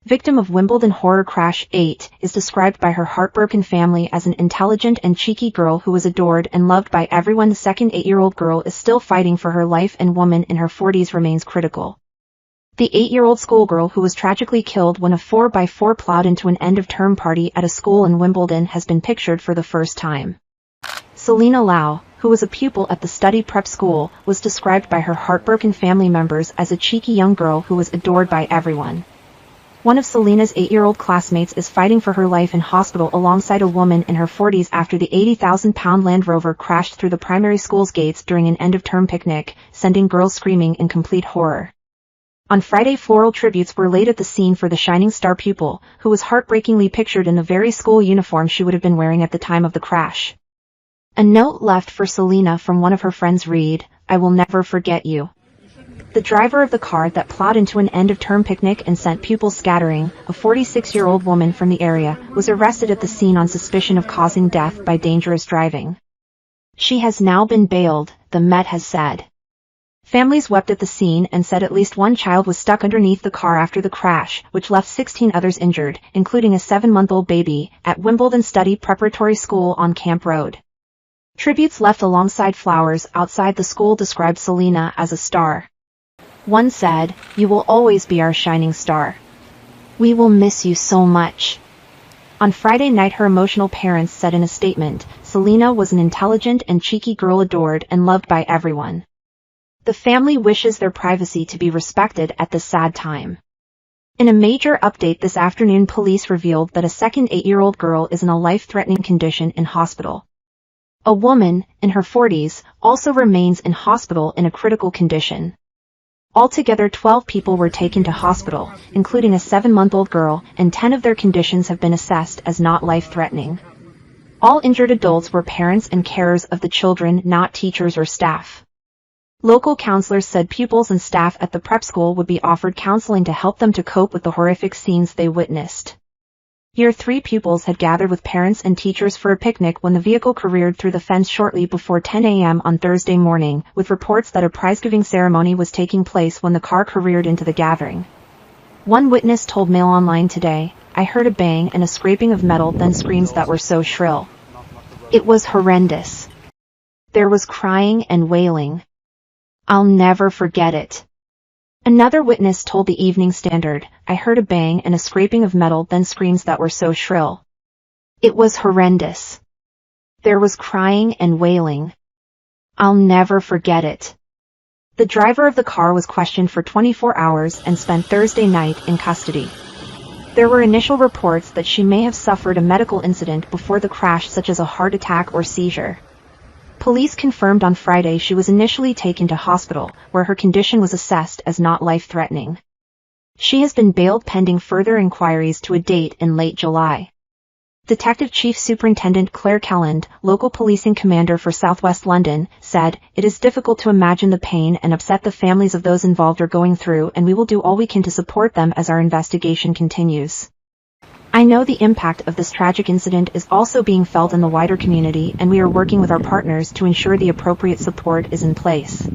victim of Wimbledon horror crash 8, is described by her heartbroken family as an intelligent and cheeky girl who was adored and loved by everyone. The second 8-year-old girl is still fighting for her life, and woman in her 40s remains critical. The 8-year-old schoolgirl who was tragically killed when a 4x4 plowed into an end-of-term party at a school in Wimbledon has been pictured for the first time. Selena Lau, who was a pupil at the study prep school, was described by her heartbroken family members as a cheeky young girl who was adored by everyone. One of Selena's 8-year-old classmates is fighting for her life in hospital alongside a woman in her 40s after the 80,000-pound Land Rover crashed through the primary school's gates during an end-of-term picnic, sending girls screaming in complete horror. On Friday, floral tributes were laid at the scene for the shining star pupil, who was heartbreakingly pictured in the very school uniform she would have been wearing at the time of the crash. A note left for Selena from one of her friends read, "I will never forget you." The driver of the car that plowed into an end-of-term picnic and sent pupils scattering, a 46-year-old woman from the area, was arrested at the scene on suspicion of causing death by dangerous driving. She has now been bailed, the Met has said. Families wept at the scene and said at least one child was stuck underneath the car after the crash, which left 16 others injured, including a 7-month-old baby, at Wimbledon Study Preparatory School on Camp Road. Tributes left alongside flowers outside the school described Selena as a star. One said, "You will always be our shining star. We will miss you so much." On Friday night, her emotional parents said in a statement, "Selena was an intelligent and cheeky girl adored and loved by everyone. The family wishes their privacy to be respected at this sad time." In a major update this afternoon, police revealed that a second 8-year-old girl is in a life-threatening condition in hospital. A woman, in her 40s, also remains in hospital in a critical condition. Altogether, 12 people were taken to hospital, including a 7-month-old girl, and 10 of their conditions have been assessed as not life-threatening. All injured adults were parents and carers of the children, not teachers or staff. Local counselors said pupils and staff at the prep school would be offered counseling to help them to cope with the horrific scenes they witnessed. Year 3 pupils had gathered with parents and teachers for a picnic when the vehicle careered through the fence shortly before 10 a.m. on Thursday morning, with reports that a prize-giving ceremony was taking place when the car careered into the gathering. One witness told Mail Online today, "I heard a bang and a scraping of metal, then screams that were so shrill. It was horrendous. There was crying and wailing. I'll never forget it." Another witness told the Evening Standard, "I heard a bang and a scraping of metal, then screams that were so shrill. It was horrendous. There was crying and wailing. I'll never forget it." The driver of the car was questioned for 24 hours and spent Thursday night in custody. There were initial reports that she may have suffered a medical incident before the crash, such as a heart attack or seizure. Police confirmed on Friday she was initially taken to hospital, where her condition was assessed as not life-threatening. She has been bailed pending further inquiries to a date in late July. Detective Chief Superintendent Claire Kelland, local policing commander for Southwest London, said, "It is difficult to imagine the pain and upset the families of those involved are going through, and we will do all we can to support them as our investigation continues. I know the impact of this tragic incident is also being felt in the wider community, and we are working with our partners to ensure the appropriate support is in place."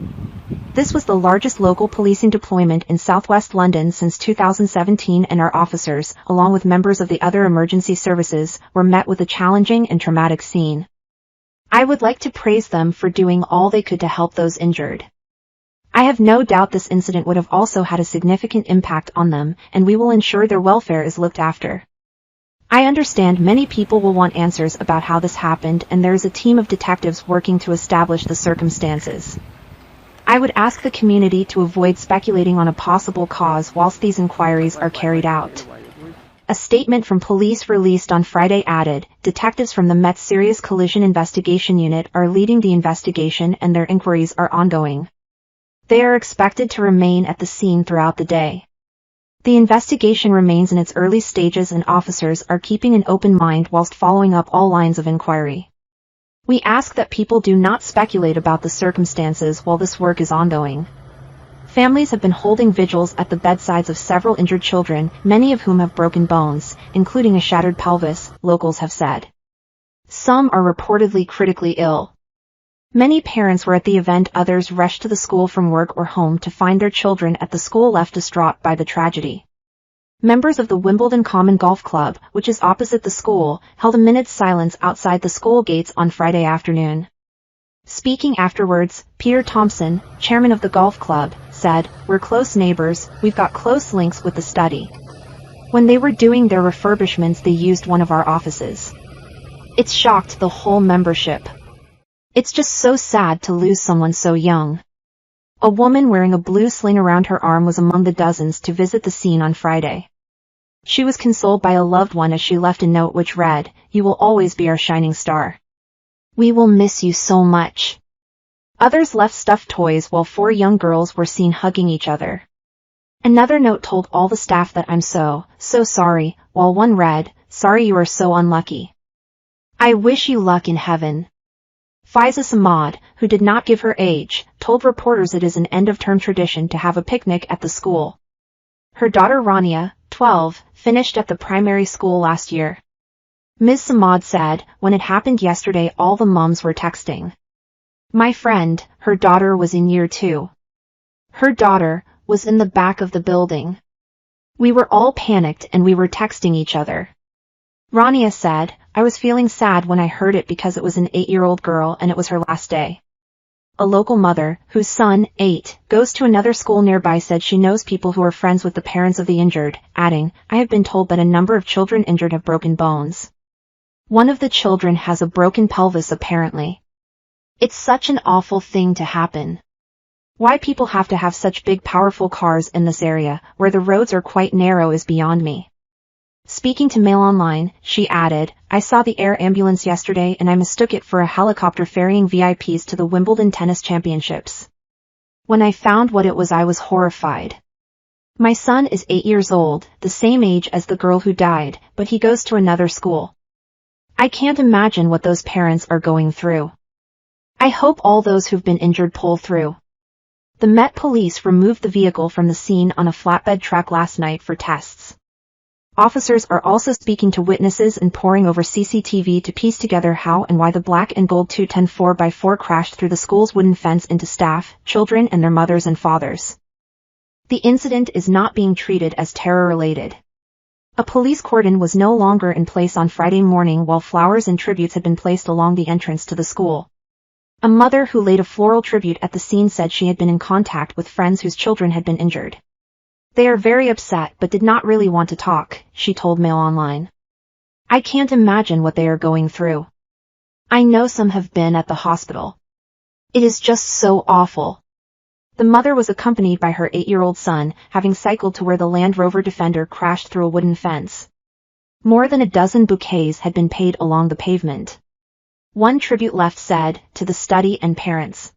This was the largest local policing deployment in Southwest London since 2017, and our officers, along with members of the other emergency services, were met with a challenging and traumatic scene. "I would like to praise them for doing all they could to help those injured. I have no doubt this incident would have also had a significant impact on them, and we will ensure their welfare is looked after. I understand many people will want answers about how this happened, and there is a team of detectives working to establish the circumstances. I would ask the community to avoid speculating on a possible cause whilst these inquiries are carried out." A statement from police released on Friday added, "Detectives from the Met's Serious Collision Investigation Unit are leading the investigation and their inquiries are ongoing. They are expected to remain at the scene throughout the day. The investigation remains in its early stages, and officers are keeping an open mind whilst following up all lines of inquiry. We ask that people do not speculate about the circumstances while this work is ongoing." Families have been holding vigils at the bedsides of several injured children, many of whom have broken bones, including a shattered pelvis, locals have said. Some are reportedly critically ill. Many parents were at the event, others rushed to the school from work or home to find their children at the school, left distraught by the tragedy. Members of the Wimbledon Common Golf Club, which is opposite the school, held a minute's silence outside the school gates on Friday afternoon. Speaking afterwards, Peter Thompson, chairman of the golf club, said, "We're close neighbors, we've got close links with the study. When they were doing their refurbishments they used one of our offices. It's shocked the whole membership. It's just so sad to lose someone so young." A woman wearing a blue sling around her arm was among the dozens to visit the scene on Friday. She was consoled by a loved one as she left a note which read, "You will always be our shining star. We will miss you so much." Others left stuffed toys while 4 young girls were seen hugging each other. Another note told all the staff that "I'm so sorry," while one read, "Sorry you are so unlucky. I wish you luck in heaven." Faiza Samad, who did not give her age, told reporters it is an end-of-term tradition to have a picnic at the school. Her daughter Rania, 12, finished at the primary school last year. Ms. Samad said, "When it happened yesterday all the moms were texting. My friend, her daughter was in year 2. Her daughter was in the back of the building. We were all panicked and we were texting each other." Rania said, "I was feeling sad when I heard it because it was an 8-year-old girl and it was her last day." A local mother, whose son, 8, goes to another school nearby said she knows people who are friends with the parents of the injured, adding, "I have been told that a number of children injured have broken bones. One of the children has a broken pelvis apparently. It's such an awful thing to happen. Why people have to have such big powerful cars in this area, where the roads are quite narrow, is beyond me." Speaking to Mail Online, she added, "I saw the air ambulance yesterday and I mistook it for a helicopter ferrying VIPs to the Wimbledon Tennis Championships. When I found what it was I was horrified. My son is 8 years old, the same age as the girl who died, but he goes to another school. I can't imagine what those parents are going through. I hope all those who've been injured pull through." The Met Police removed the vehicle from the scene on a flatbed truck last night for tests. Officers are also speaking to witnesses and poring over CCTV to piece together how and why the black and gold 210 4x4 crashed through the school's wooden fence into staff, children and their mothers and fathers. The incident is not being treated as terror-related. A police cordon was no longer in place on Friday morning while flowers and tributes had been placed along the entrance to the school. A mother who laid a floral tribute at the scene said she had been in contact with friends whose children had been injured. "They are very upset but did not really want to talk," she told Mail Online. "I can't imagine what they are going through. I know some have been at the hospital. It is just so awful." The mother was accompanied by her 8-year-old son, having cycled to where the Land Rover Defender crashed through a wooden fence. More than a dozen bouquets had been paid along the pavement. One tribute left said, "To the study and parents.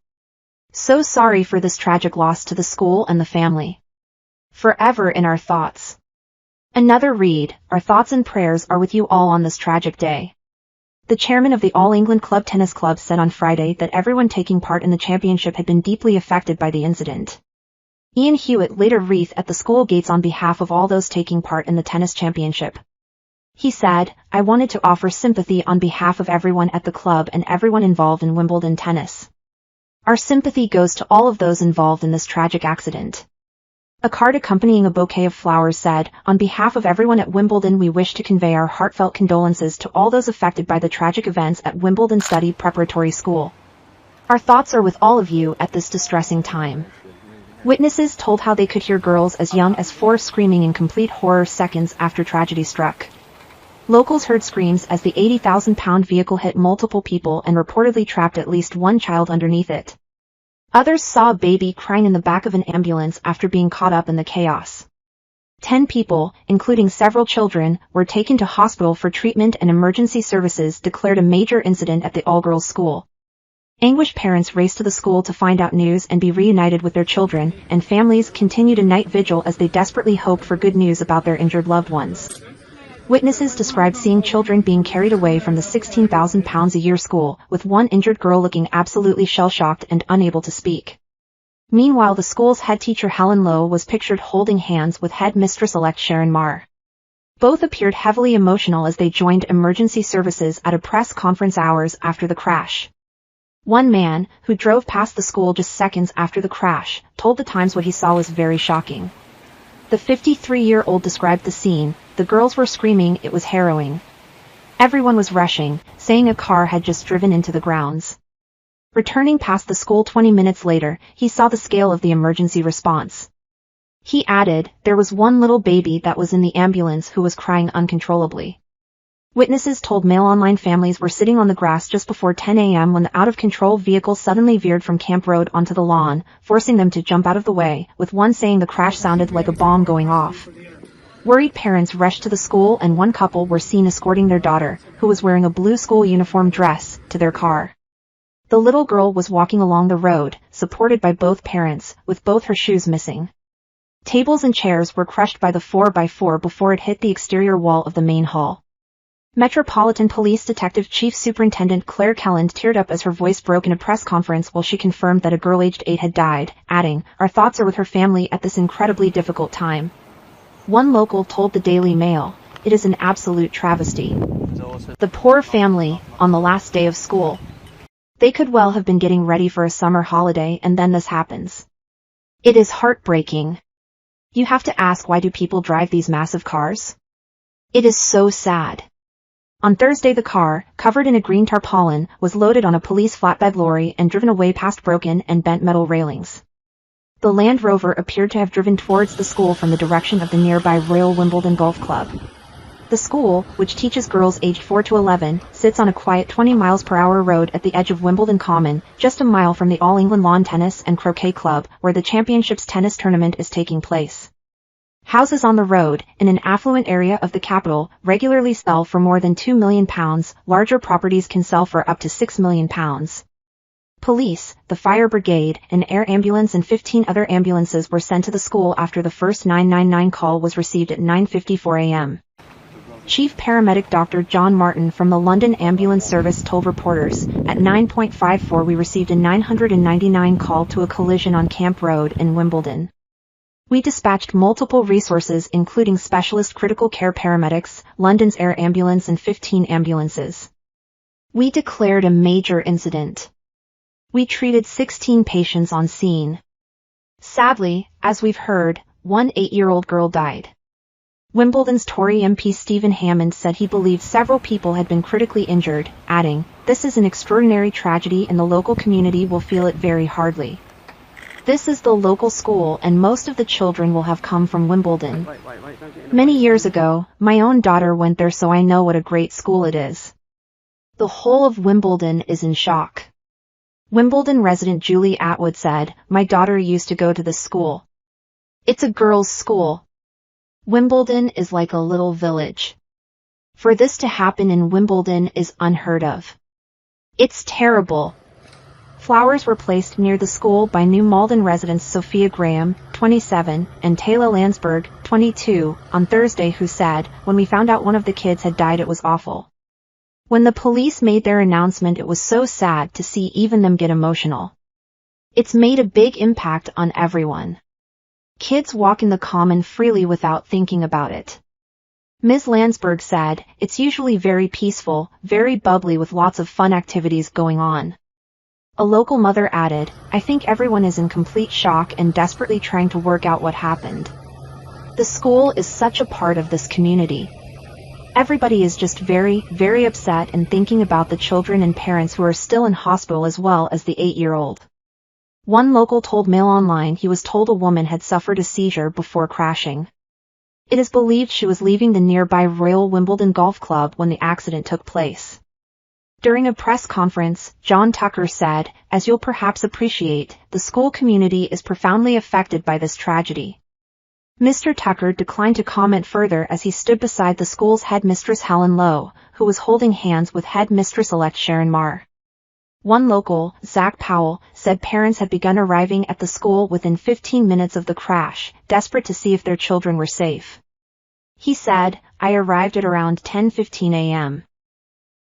So sorry for this tragic loss to the school and the family. Forever in our thoughts." Another read, "Our thoughts and prayers are with you all on this tragic day." The chairman of the All England Club Tennis Club said on Friday that everyone taking part in the championship had been deeply affected by the incident. Ian Hewitt laid a wreath at the school gates on behalf of all those taking part in the tennis championship. He said, "I wanted to offer sympathy on behalf of everyone at the club and everyone involved in Wimbledon tennis. Our sympathy goes to all of those involved in this tragic accident." A card accompanying a bouquet of flowers said, "On behalf of everyone at Wimbledon we wish to convey our heartfelt condolences to all those affected by the tragic events at Wimbledon Study Preparatory School. Our thoughts are with all of you at this distressing time." Witnesses told how they could hear girls as young as 4 screaming in complete horror seconds after tragedy struck. Locals heard screams as the 80,000-pound vehicle hit multiple people and reportedly trapped at least one child underneath it. Others saw a baby crying in the back of an ambulance after being caught up in the chaos. 10 people, including several children, were taken to hospital for treatment and emergency services declared a major incident at the all-girls school. Anguished parents raced to the school to find out news and be reunited with their children, and families continued a night vigil as they desperately hoped for good news about their injured loved ones. Witnesses described seeing children being carried away from the 16,000 pounds a year school, with one injured girl looking absolutely shell-shocked and unable to speak. Meanwhile, the school's head teacher Helen Lowe was pictured holding hands with head mistress-elect Sharon Marr. Both appeared heavily emotional as they joined emergency services at a press conference hours after the crash. One man, who drove past the school just seconds after the crash, told the Times what he saw was very shocking. The 53-year-old described the scene. The girls were screaming, it was harrowing. Everyone was rushing, saying a car had just driven into the grounds. Returning past the school 20 minutes later, he saw the scale of the emergency response. He added, there was one little baby that was in the ambulance who was crying uncontrollably. Witnesses told Mail Online families were sitting on the grass just before 10 a.m. when the out-of-control vehicle suddenly veered from Camp Road onto the lawn, forcing them to jump out of the way, with one saying the crash sounded like a bomb going off. Worried parents rushed to the school and one couple were seen escorting their daughter, who was wearing a blue school uniform dress, to their car. The little girl was walking along the road, supported by both parents, with both her shoes missing. Tables and chairs were crushed by the 4x4 before it hit the exterior wall of the main hall. Metropolitan Police Detective Chief Superintendent Claire Kelland teared up as her voice broke in a press conference while she confirmed that a girl aged 8 had died, adding, "Our thoughts are with her family at this incredibly difficult time." One local told the Daily Mail, "It is an absolute travesty. The poor family, on the last day of school. They could well have been getting ready for a summer holiday and then this happens. It is heartbreaking. You have to ask, why do people drive these massive cars? It is so sad." On Thursday, the car, covered in a green tarpaulin, was loaded on a police flatbed lorry and driven away past broken and bent metal railings. The Land Rover appeared to have driven towards the school from the direction of the nearby Royal Wimbledon Golf Club. The school, which teaches girls aged 4 to 11, sits on a quiet 20 miles per hour road at the edge of Wimbledon Common, just a mile from the All England Lawn Tennis and Croquet Club, where the Championships tennis tournament is taking place. Houses on the road, in an affluent area of the capital, regularly sell for more than £2 million, larger properties can sell for up to £6 million. Police, the fire brigade, an air ambulance and 15 other ambulances were sent to the school after the first 999 call was received at 9:54 a.m. Chief Paramedic Dr. John Martin from the London Ambulance Service told reporters, "At 9:54 we received a 999 call to a collision on Camp Road in Wimbledon. We dispatched multiple resources including specialist critical care paramedics, London's air ambulance and 15 ambulances. We declared a major incident. We treated 16 patients on scene. Sadly, as we've heard, one 8-year-old girl died." Wimbledon's Tory MP Stephen Hammond said he believed several people had been critically injured, adding, "This is an extraordinary tragedy and the local community will feel it very hardly. This is the local school and most of the children will have come from Wimbledon. Many years ago, my own daughter went there, so I know what a great school it is. The whole of Wimbledon is in shock." Wimbledon resident Julie Atwood said, "My daughter used to go to this school. It's a girls' school. Wimbledon is like a little village. For this to happen in Wimbledon is unheard of. It's terrible." Flowers were placed near the school by New Malden residents Sophia Graham, 27, and Taylor Landsberg, 22, on Thursday, who said, "When we found out one of the kids had died, it was awful. When the police made their announcement, it was so sad to see even them get emotional. It's made a big impact on everyone. Kids walk in the common freely without thinking about it." Ms. Landsberg said, "It's usually very peaceful, very bubbly with lots of fun activities going on." A local mother added, "I think everyone is in complete shock and desperately trying to work out what happened. The school is such a part of this community. Everybody is just very, very upset and thinking about the children and parents who are still in hospital as well as the 8-year-old. One local told Mail Online he was told a woman had suffered a seizure before crashing. It is believed she was leaving the nearby Royal Wimbledon Golf Club when the accident took place. During a press conference, John Tucker said, "As you'll perhaps appreciate, the school community is profoundly affected by this tragedy." Mr. Tucker declined to comment further as he stood beside the school's headmistress Helen Lowe, who was holding hands with headmistress-elect Sharon Marr. One local, Zach Powell, said parents had begun arriving at the school within 15 minutes of the crash, desperate to see if their children were safe. He said, "I arrived at around 10:15 a.m.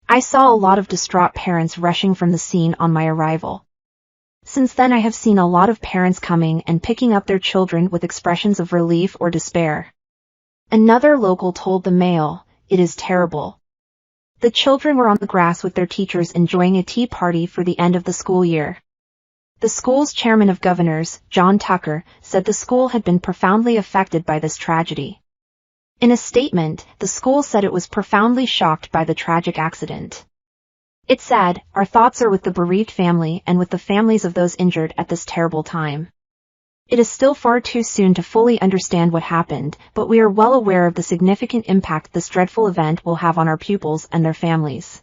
I saw a lot of distraught parents rushing from the scene on my arrival. Since then I have seen a lot of parents coming and picking up their children with expressions of relief or despair." Another local told the Mail, "It is terrible. The children were on the grass with their teachers enjoying a tea party for the end of the school year. The school's chairman of governors, John Tucker, said the school had been profoundly affected by this tragedy. In a statement, the school said it was profoundly shocked by the tragic accident. It said, "Our thoughts are with the bereaved family and with the families of those injured at this terrible time. It is still far too soon to fully understand what happened, but we are well aware of the significant impact this dreadful event will have on our pupils and their families.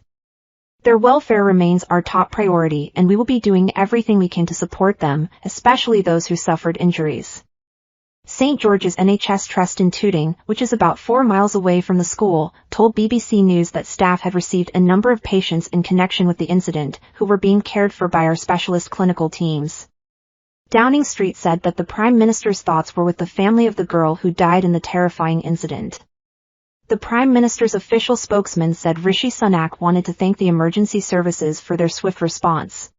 Their welfare remains our top priority, and we will be doing everything we can to support them, especially those who suffered injuries." St. George's NHS Trust in Tooting, which is about 4 miles away from the school, told BBC News that staff had received a number of patients in connection with the incident, who were being cared for by our specialist clinical teams. Downing Street said that the Prime Minister's thoughts were with the family of the girl who died in the terrifying incident. The Prime Minister's official spokesman said Rishi Sunak wanted to thank the emergency services for their swift response.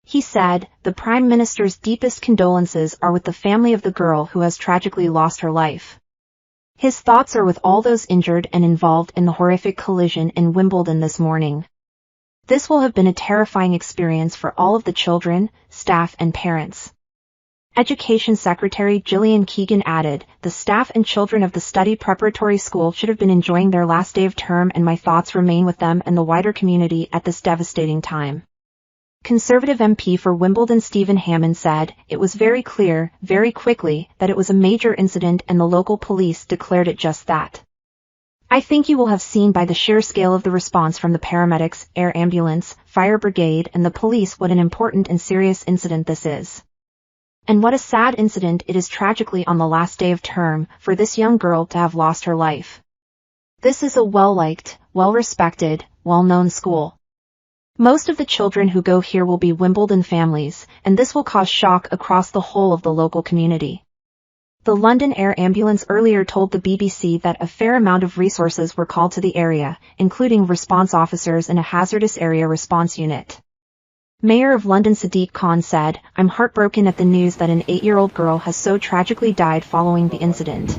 He said, "The Prime Minister's deepest condolences are with the family of the girl who has tragically lost her life. His thoughts are with all those injured and involved in the horrific collision in Wimbledon this morning. This will have been a terrifying experience for all of the children, staff and parents." Education Secretary Gillian Keegan added, "The staff and children of the study preparatory school should have been enjoying their last day of term, and my thoughts remain with them and the wider community at this devastating time." Conservative MP for Wimbledon Stephen Hammond said, "It was very clear, very quickly, that it was a major incident, and the local police declared it just that. I think you will have seen by the sheer scale of the response from the paramedics, air ambulance, fire brigade and the police what an important and serious incident this is. And what a sad incident it is, tragically on the last day of term, for this young girl to have lost her life. This is a well-liked, well-respected, well-known school. Most of the children who go here will be Wimbledon families, and this will cause shock across the whole of the local community." The London Air Ambulance earlier told the BBC that a fair amount of resources were called to the area, including response officers and a hazardous area response unit. Mayor of London Sadiq Khan said, "I'm heartbroken at the news that an 8-year-old girl has so tragically died following the incident.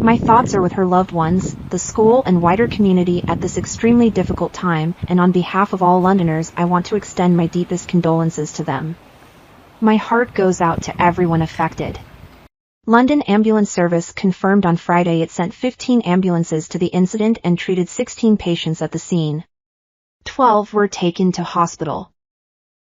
My thoughts are with her loved ones, the school and wider community at this extremely difficult time, and on behalf of all Londoners I want to extend my deepest condolences to them. My heart goes out to everyone affected." London Ambulance Service confirmed on Friday it sent 15 ambulances to the incident and treated 16 patients at the scene. 12 were taken to hospital.